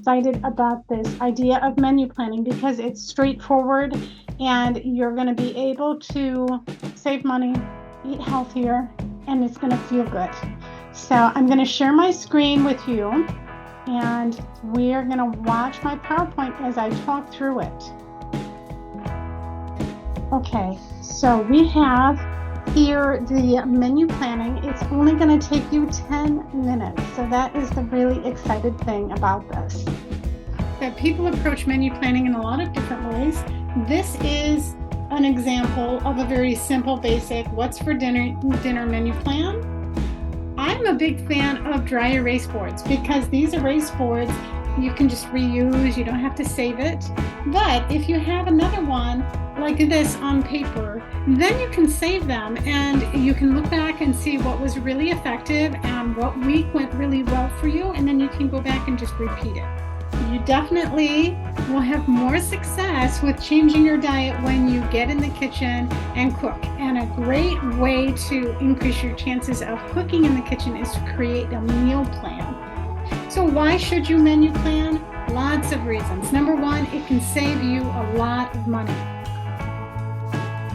excited about this idea of menu planning because it's straightforward and you're going to be able to save money, eat healthier, and it's going to feel good. So I'm going to share my screen with you and we're going to watch my PowerPoint as I talk through it. Okay, so we have here the menu planning. It's only going to take you 10 minutes. So that is the really excited thing about this. That people approach menu planning in a lot of different ways. This is an example of a very simple, basic, what's for dinner menu plan. I'm a big fan of dry erase boards because these erase boards you can just reuse, you don't have to save it. But if you have another one like this on paper, then you can save them and you can look back and see what was really effective and what week went really well for you, and then you can go back and just repeat it. You definitely will have more success with changing your diet when you get in the kitchen and cook. And a great way to increase your chances of cooking in the kitchen is to create a meal plan. So why should you menu plan? Lots of reasons. Number one, it can save you a lot of money.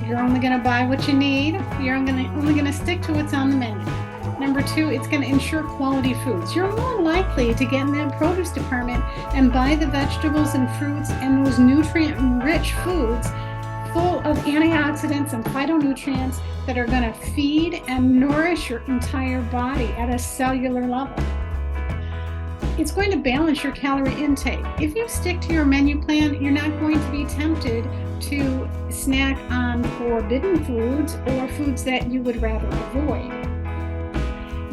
You're only going to buy what you need. You're only going to stick to what's on the menu. Number two, it's going to ensure quality foods. You're more likely to get in that produce department and buy the vegetables and fruits and those nutrient-rich foods full of antioxidants and phytonutrients that are going to feed and nourish your entire body at a cellular level. It's going to balance your calorie intake. If you stick to your menu plan, you're not going to be tempted to snack on forbidden foods or foods that you would rather avoid.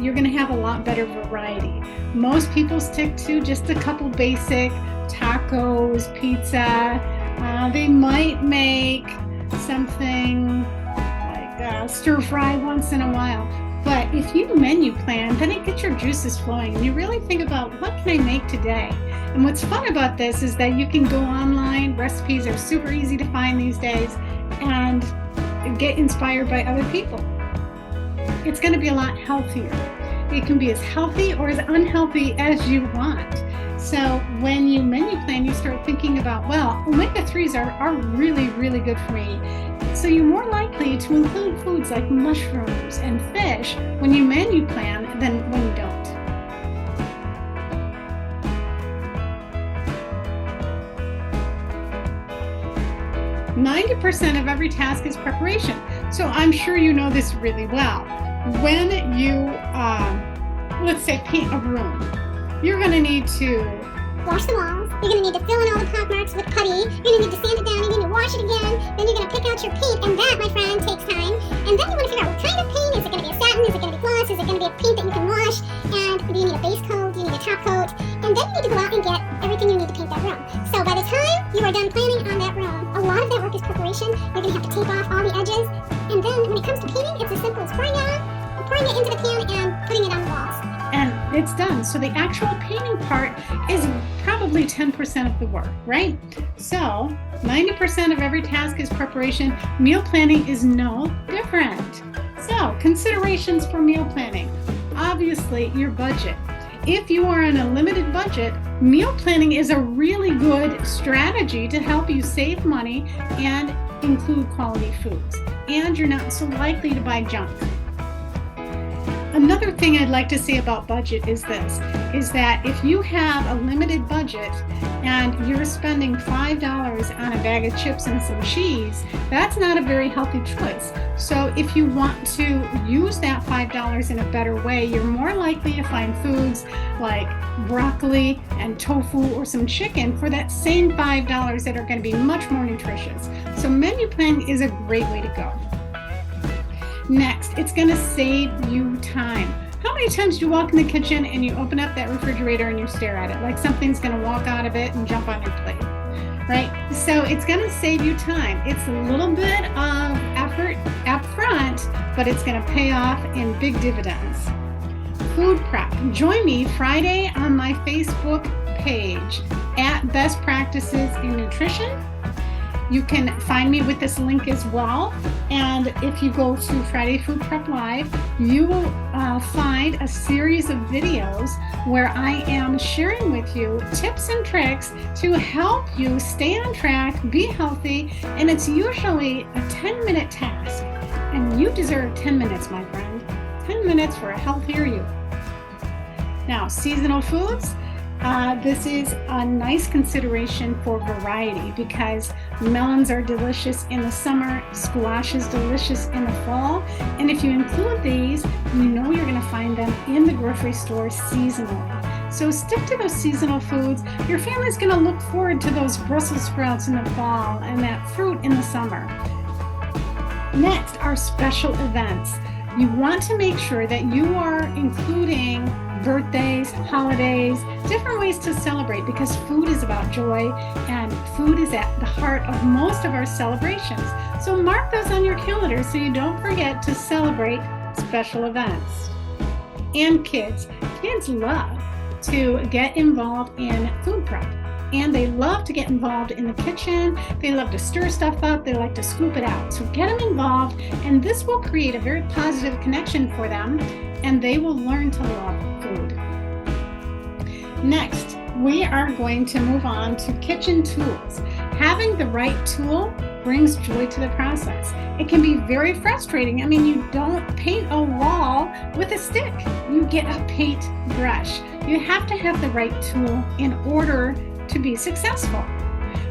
You're going to have a lot better variety. Most people stick to just a couple basic tacos, pizza. They might make something like stir fry once in a while. But if you menu plan, then it gets your juices flowing and you really think about what can I make today? And what's fun about this is that you can go online. Recipes are super easy to find these days and get inspired by other people. It's going to be a lot healthier. It can be as healthy or as unhealthy as you want. So when you menu plan, you start thinking about, well, omega-3s are really, really good for me. So you're more likely to include foods like mushrooms and fish when you menu plan than when you don't. "90% of every task is preparation." So I'm sure you know this really well. When you, let's say, paint a room, you're going to need to wash the walls, you're going to need to fill in all the pock marks with putty, you're going to need to sand it down, you're going to wash it again, then you're going to pick out your paint, and that, my friend, takes time. And then you want to figure out what kind of paint. Is it going to be a satin? Is it going to be gloss? Is it going to be a paint that you can wash? And do you need a base coat? Do you need a top coat? And then you need to go out and get everything you need to paint that room. So by the time you are done planning on that room, a lot of that work is preparation. You're going to have to tape off all the edges. And then when it comes to painting, it's as simple as pouring it into the pan and putting it on the walls. And it's done. So the actual painting part is probably 10% of the work, right? So 90% of every task is preparation. Meal planning is no different. So considerations for meal planning. Obviously, your budget. If you are on a limited budget, meal planning is a really good strategy to help you save money and include quality foods. And you're not so likely to buy junk. Another thing I'd like to say about budget is this, is that if you have a limited budget and you're spending $5 on a bag of chips and some cheese, that's not a very healthy choice. So if you want to use that $5 in a better way, you're more likely to find foods like broccoli and tofu or some chicken for that same $5 that are going to be much more nutritious. So menu planning is a great way to go. Next, it's going to save you time. How many times do you walk in the kitchen and you open up that refrigerator and you stare at it like something's going to walk out of it and jump on your plate, right? So it's going to save you time. It's a little bit of effort up front, but it's going to pay off in big dividends. Food prep. Join me Friday on my Facebook page at Best Practices in Nutrition. You can find me with this link as well. And if you go to Friday Food Prep Live, you will find a series of videos where I am sharing with you tips and tricks to help you stay on track, be healthy, and it's usually a 10-minute task. And you deserve 10 minutes, my friend. 10 minutes for a healthier you. Now, seasonal foods. This is a nice consideration for variety because melons are delicious in the summer, squash is delicious in the fall, and if you include these, you know you're going to find them in the grocery store seasonally. So stick to those seasonal foods. Your family's going to look forward to those Brussels sprouts in the fall and that fruit in the summer. Next are special events. You want to make sure that you are including birthdays, holidays, different ways to celebrate because food is about joy and food is at the heart of most of our celebrations. So mark those on your calendar so you don't forget to celebrate special events. And kids love to get involved in food prep. And they love to get involved in the kitchen. They love to stir stuff up. They like to scoop it out. So get them involved, and this will create a very positive connection for them, and they will learn to love food. Next, we are going to move on to kitchen tools. Having the right tool brings joy to the process. It can be very frustrating. I mean, you don't paint a wall with a stick. You get a paint brush. You have to have the right tool in order to be successful.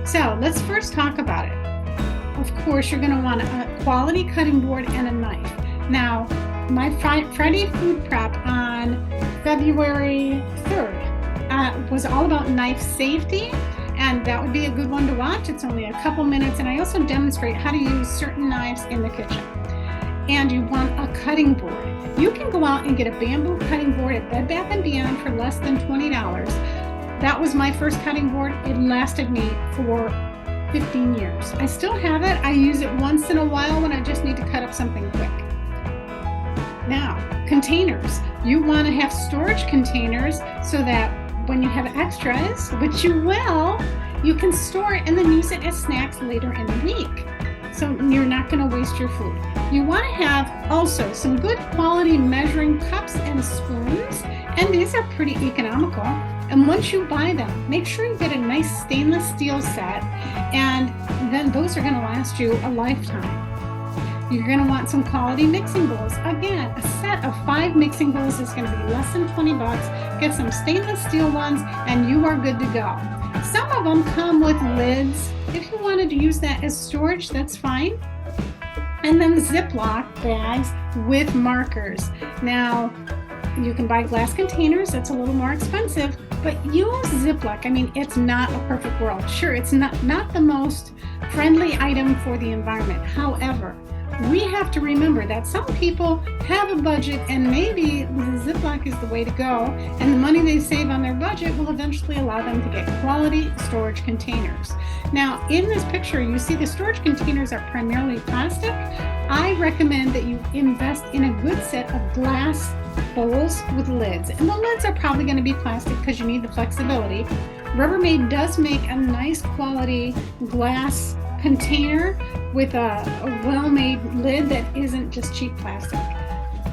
So let's first talk about it. Of course, you're going to want a quality cutting board and a knife. Now, my Friday food prep on February 3rd was all about knife safety, and that would be a good one to watch. It's only a couple minutes, and I also demonstrate how to use certain knives in the kitchen. And you want a cutting board. You can go out and get a bamboo cutting board at Bed Bath & Beyond for less than $20. That was my first cutting board. It lasted me for 15 years. I still have it. I use it once in a while when I just need to cut up something quick. Now, containers. You want to have storage containers so that when you have extras, which you will, you can store it and then use it as snacks later in the week. So you're not going to waste your food. You want to have also some good quality measuring cups and spoons, and these are pretty economical. And once you buy them, make sure you get a nice stainless steel set, and then those are going to last you a lifetime. You're going to want some quality mixing bowls. Again, a set of 5 mixing bowls is going to be less than $20. Get some stainless steel ones and you are good to go. Some of them come with lids. If you wanted to use that as storage, that's fine. And then Ziploc bags with markers. Now, you can buy glass containers. That's a little more expensive, but use Ziploc. I mean, it's not a perfect world. Sure, it's not the most friendly item for the environment. However, we have to remember that some people have a budget and maybe the Ziploc is the way to go, and the money they save on their budget will eventually allow them to get quality storage containers. Now, in this picture, you see the storage containers are primarily plastic. I recommend that you invest in a good set of glass bowls with lids, and the lids are probably going to be plastic because you need the flexibility. Rubbermaid does make a nice quality glass container with a well-made lid that isn't just cheap plastic.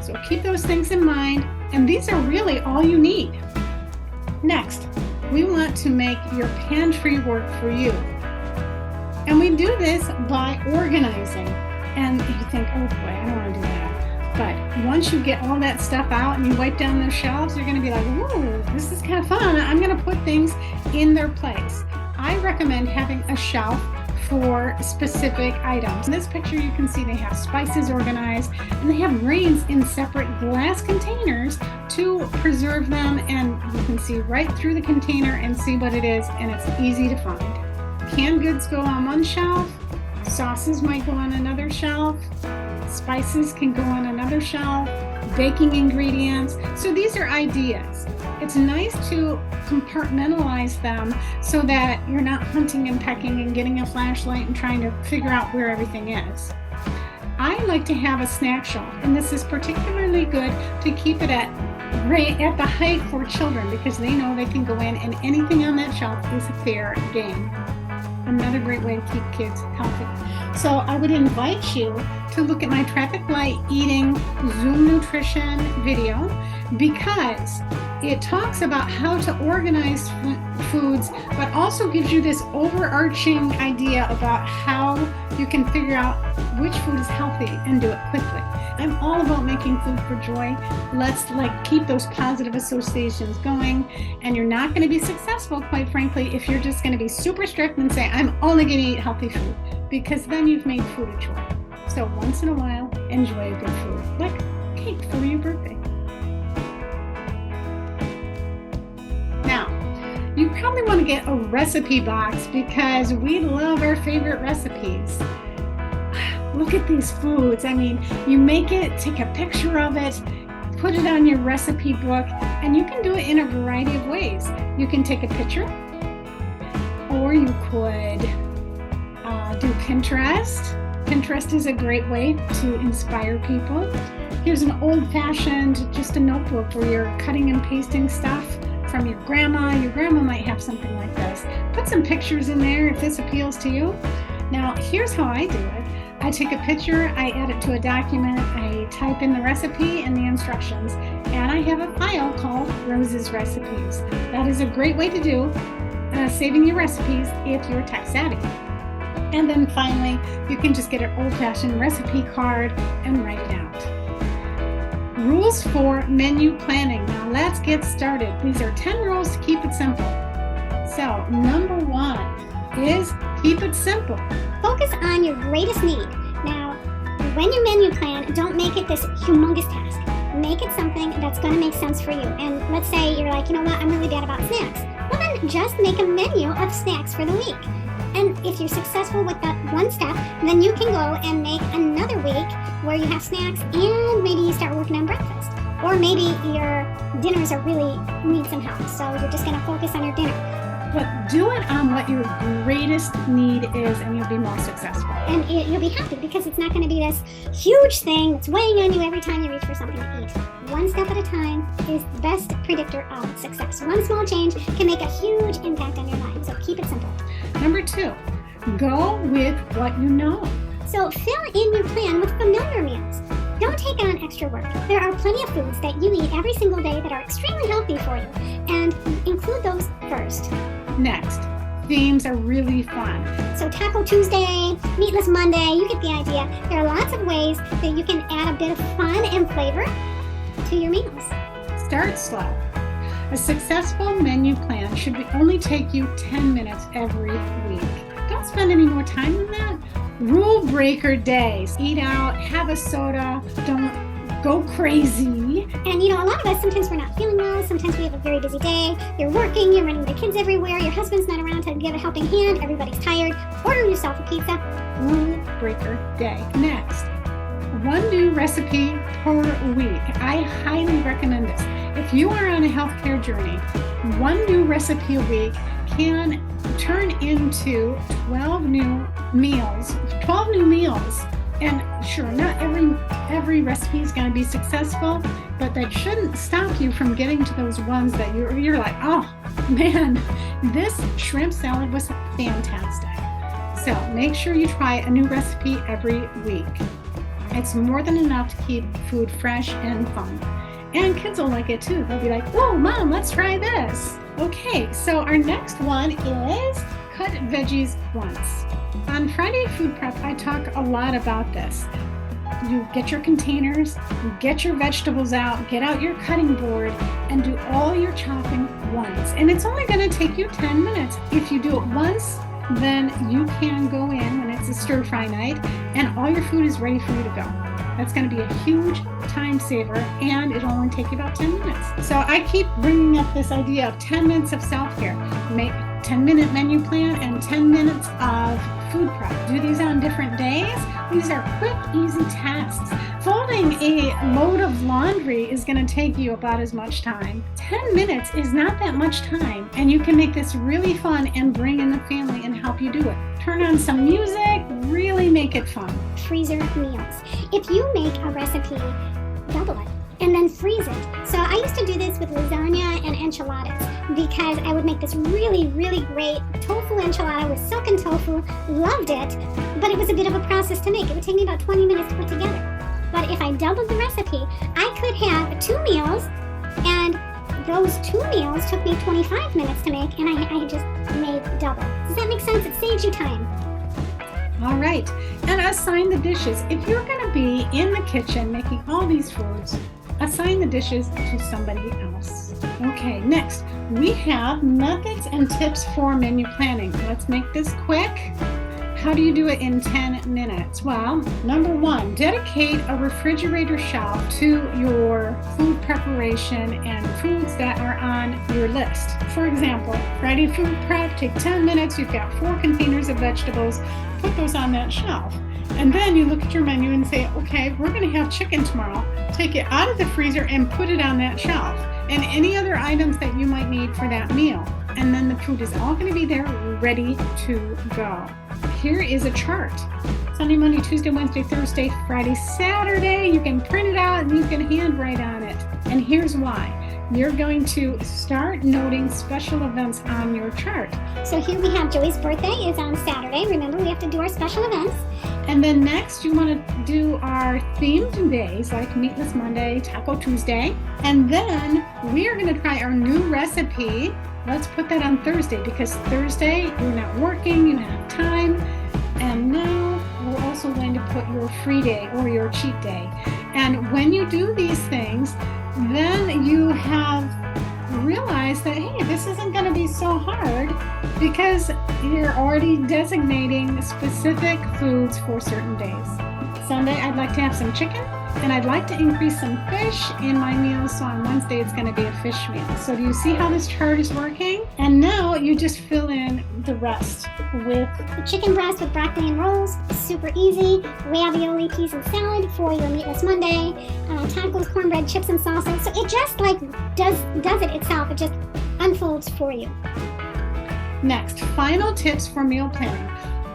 So keep those things in mind, and these are really all you need. Next, we want to make your pantry work for you. And we do this by organizing. And you think, oh boy, I don't want to do that. But once you get all that stuff out and you wipe down those shelves, you're going to be like, whoa, this is kind of fun. I'm going to put things in their place. I recommend having a shelf for specific items. In this picture, you can see they have spices organized, and they have grains in separate glass containers to preserve them, and you can see right through the container and see what it is, and it's easy to find. Canned goods go on one shelf, sauces might go on another shelf, spices can go on another shelf, baking ingredients. So these are ideas. It's nice to compartmentalize them so that you're not hunting and pecking and getting a flashlight and trying to figure out where everything is. I like to have a snack shelf, and this is particularly good to keep it at the height for children because they know they can go in and anything on that shelf is fair game. another great way to keep kids healthy. So I would invite you to look at my traffic light eating Zoom nutrition video, because it talks about how to organize foods, but also gives you this overarching idea about how you can figure out which food is healthy and do it quickly. I'm all about making food for joy. Let's keep those positive associations going. And you're not going to be successful, quite frankly, if you're just going to be super strict and say, I'm only going to eat healthy food, because then you've made food a joy. So once in a while, enjoy a good food, like cake for your birthday. Now, you probably want to get a recipe box, because we love our favorite recipes. Look at these foods. I mean, you make it, take a picture of it, put it on your recipe book, and you can do it in a variety of ways. You can take a picture, or you could do Pinterest. Pinterest is a great way to inspire people. Here's an old-fashioned, just a notebook where you're cutting and pasting stuff from your grandma. Your grandma might have something like this. Put some pictures in there if this appeals to you. Now, here's how I do it. I take a picture, I add it to a document, I type in the recipe and the instructions, and I have a file called Rose's Recipes. That is a great way to do saving your recipes if you're tech savvy. And then finally, you can just get an old-fashioned recipe card and write it out. Rules for menu planning. Now let's get started. These are 10 rules to keep it simple. So number 1 is keep it simple. Focus on your greatest need. Now, when you menu plan, don't make it this humongous task. Make it something that's going to make sense for you. And let's say you're like, you know what, I'm really bad about snacks. Well, then just make a menu of snacks for the week. And if you're successful with that one step, then you can go and make another week where you have snacks, and maybe you start working on breakfast. Or maybe your dinners are really need some help, so you're just going to focus on your dinner. But do it on what your greatest need is, and you'll be more successful. And you'll be happy, because it's not going to be this huge thing that's weighing on you every time you reach for something to eat. One step at a time is the best predictor of success. One small change can make a huge impact on your life, so keep it simple. Number 2, go with what you know. So fill in your plan with familiar meals. Don't take on extra work. There are plenty of foods that you eat every single day that are extremely healthy for you, and include those first. Next, themes are really fun. So Taco Tuesday, Meatless Monday, you get the idea. There are lots of ways that you can add a bit of fun and flavor to your meals. Start slow. A successful menu plan should only take you 10 minutes every week. Don't spend any more time than that. Rule breaker days. Eat out, have a soda, don't go crazy. And a lot of us, sometimes we're not feeling well, sometimes we have a very busy day, you're working, you're running the kids everywhere, your husband's not around to give a helping hand, everybody's tired. Order yourself a pizza. Rule breaker day. Next, 1 new recipe per week. I highly recommend this. If you are on a healthcare journey, 1 new recipe a week can turn into 12 new meals. And sure, not every recipe is going to be successful, but that shouldn't stop you from getting to those ones that you're like, oh man, this shrimp salad was fantastic. So make sure you try a new recipe every week. It's more than enough to keep food fresh and fun. And kids will like it too. They'll be like, whoa, Mom, let's try this. Okay, so our next one is cut veggies once. On Friday Food Prep, I talk a lot about this. You get your containers, you get your vegetables out, get out your cutting board, and do all your chopping once. And it's only going to take you 10 minutes. If you do it once, then you can go in when it's a stir-fry night, and all your food is ready for you to go. That's going to be a huge time saver, and it'll only take you about 10 minutes. So I keep bringing up this idea of 10 minutes of self-care. Make 10-minute menu plan and 10 minutes of food prep. Do these on different days. These are quick, easy tasks. Folding a load of laundry is going to take you about as much time. 10 minutes is not that much time, and you can make this really fun and bring in the family and help you do it. Turn on some music, really make it fun. Freezer meals. If you make a recipe, double it. and then freeze it. So I used to do this with lasagna and enchiladas because I would make this really, really great tofu enchilada with silken tofu. Loved it, but it was a bit of a process to make. It would take me about 20 minutes to put together. But if I doubled the recipe, I could have 2 meals, and those 2 meals took me 25 minutes to make, and I just made double. Does that make sense? It saves you time. All right, and assign the dishes. If you're going to be in the kitchen making all these foods, assign the dishes to somebody else. Okay, next, we have methods and tips for menu planning. Let's make this quick. How do you do it in 10 minutes? Well, number 1, dedicate a refrigerator shelf to your food preparation and foods that are on your list. For example, Friday food prep, take 10 minutes. You've got 4 containers of vegetables. Put those on that shelf. And then you look at your menu and say, okay, we're going to have chicken tomorrow. Take it out of the freezer and put it on that shelf. And any other items that you might need for that meal. And then the food is all going to be there ready to go. Here is a chart. Sunday, Monday, Tuesday, Wednesday, Thursday, Friday, Saturday. You can print it out and you can handwrite on it. And here's why. You're going to start noting special events on your chart. So here we have Joey's birthday is on Saturday. Remember, we have to do our special events. And then next, you want to do our themed days like Meatless Monday, Taco Tuesday. And then we are going to try our new recipe. Let's put that on Thursday because Thursday you're not working, you have time. And now we're also going to put your free day or your cheat day. And when you do these things, then you have realized that, hey, this isn't going to be so hard because you're already designating specific foods for certain days. Sunday, I'd like to have some chicken, and I'd like to increase some fish in my meals, so on Wednesday it's going to be a fish meal. So do you see how this chart is working? And now you just fill in the rest with chicken breast with broccoli and rolls, super easy. Ravioli, peas and salad for your Meatless Monday. Tacos, cornbread, chips and salsa. So it just like does it itself. It just unfolds for you. Next, final tips for meal planning.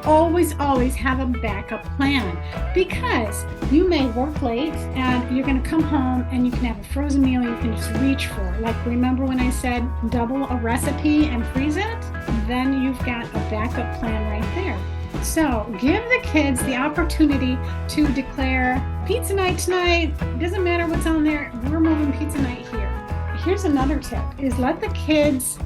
Always have a backup plan because you may work late and you're going to come home and you can have a frozen meal you can just reach for. Like, remember when I said double a recipe and freeze it? Then you've got a backup plan right there. So give the kids the opportunity to declare pizza night tonight. It doesn't matter what's on there. We're moving pizza night here. Here's another tip is let the kids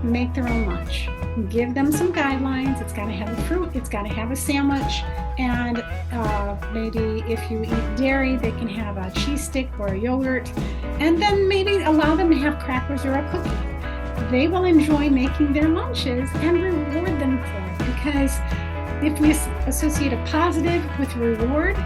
make their own lunch. Give them some guidelines. It's got to have a fruit. It's got to have a sandwich. And maybe if you eat dairy, they can have a cheese stick or a yogurt. And then maybe allow them to have crackers or a cookie. They will enjoy making their lunches and reward them for it because if we associate a positive with reward,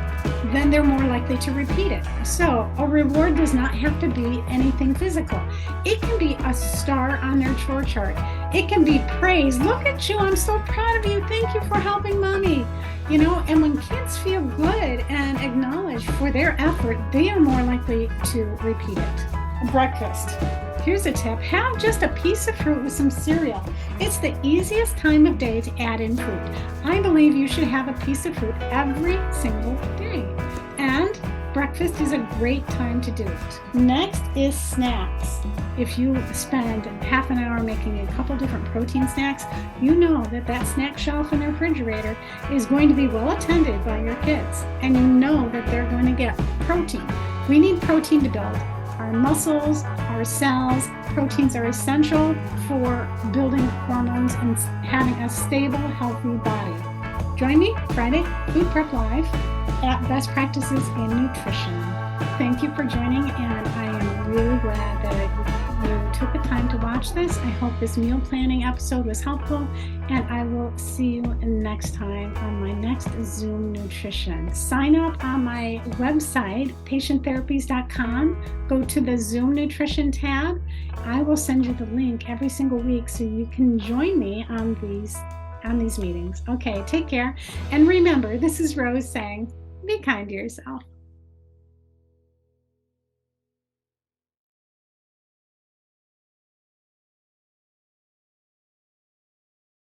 then they're more likely to repeat it. So a reward does not have to be anything physical. It can be a star on their chore chart. It can be praise. Look at you. I'm so proud of you. Thank you for helping mommy. You know, and when kids feel good and acknowledged for their effort, they are more likely to repeat it. Breakfast. Here's a tip. Have just a piece of fruit with some cereal. It's the easiest time of day to add in fruit. I believe you should have a piece of fruit every single day. And breakfast is a great time to do it. Next is snacks. If you spend half an hour making a couple different protein snacks, you know that snack shelf in the refrigerator is going to be well attended by your kids. And you know that they're going to get protein. We need protein to build our muscles, our cells. Proteins are essential for building hormones and having a stable, healthy body. Join me Friday, Food Prep Live at Best Practices in Nutrition. Thank you for joining, and I am really glad that you took the time to watch this. I hope this meal planning episode was helpful, and I will see you next time on my next Zoom Nutrition. Sign up on my website, patienttherapies.com. Go to the Zoom Nutrition tab. I will send you the link every single week so you can join me on these meetings. Okay, take care. And remember, this is Rose saying, be kind to yourself.